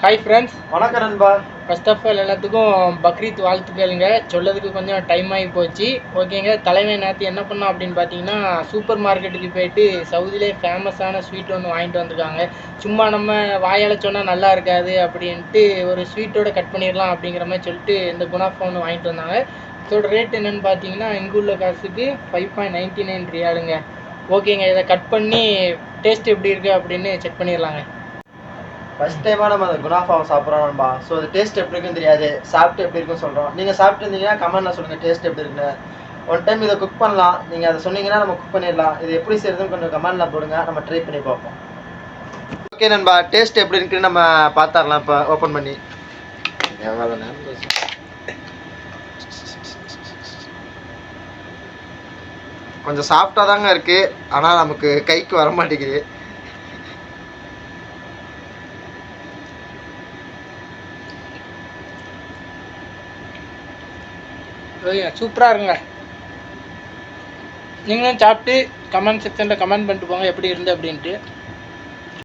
Hi friends, வணக்கம் நண்பா. First of all எல்லாத்துக்கும் பக்ரீத் வாழ்த்துக்களுங்க. சொல்லதுக்கு கொஞ்சம் டைம் ஆகி போச்சு. ஓகேங்க, தலைமை நேற்று என்ன பண்ணோம் அப்படின்னு பார்த்தீங்கன்னா, சூப்பர் மார்க்கெட்டுக்கு போயிட்டு சவுதியிலே ஃபேமஸான ஸ்வீட் ஒன்று வாங்கிட்டு வந்திருக்காங்க. சும்மா நம்ம வாயால் சொன்னால் நல்லா இருக்காது அப்படின்ட்டு ஒரு ஸ்வீட்டோட கட் பண்ணிடலாம் அப்படிங்கிற மாதிரி சொல்லிட்டு இந்த குனாஃபா ஒன்று வாங்கிட்டு வந்தாங்க. இதோட ரேட் என்னென்னு பார்த்தீங்கன்னா, இங்குள்ள காசுக்கு 5.99 ரியாலுங்க. ஓகேங்க, இதை கட் பண்ணி டேஸ்ட் எப்படி இருக்குது அப்படின்னு செக் பண்ணிடலாங்க. ஃபர்ஸ்ட் டைமாக நம்ம அந்த குனாஃபாவை சாப்பிட்றோம் நண்பா. ஸோ அது டேஸ்ட் எப்படி இருக்குன்னு தெரியாது, சாப்பிட்டு எப்படி இருக்குன்னு சொல்கிறோம். நீங்கள் சாப்பிட்டு இருந்தீங்கன்னா கமெண்ட்டில் சொல்லுங்கள் டேஸ்ட் எப்படி இருக்குன்னு. ஒன் டைம் இதை குக் பண்ணலாம், நீங்கள் அதை சொன்னீங்கன்னா நம்ம குக் பண்ணிடலாம். இது எப்படி செய்யறதுன்னு கொஞ்சம் கமெண்ட்டில் போடுங்க, நம்ம ட்ரை பண்ணி பார்ப்போம். ஓகே நண்பா, டேஸ்ட் எப்படி இருக்குன்னு நம்ம பார்த்துடலாம். இப்போ ஓப்பன் பண்ணி கொஞ்சம் சாஃப்டாக தாங்க இருக்குது, ஆனால் நமக்கு கைக்கு வர மாட்டேங்குது. சூப்பராக இருக்குங்க. நீங்களும் சாப்பிட்டு கமெண்ட் செக்ஷனில் கமெண்ட் பண்ணிட்டு போங்க எப்படி இருந்து அப்படின்ட்டு.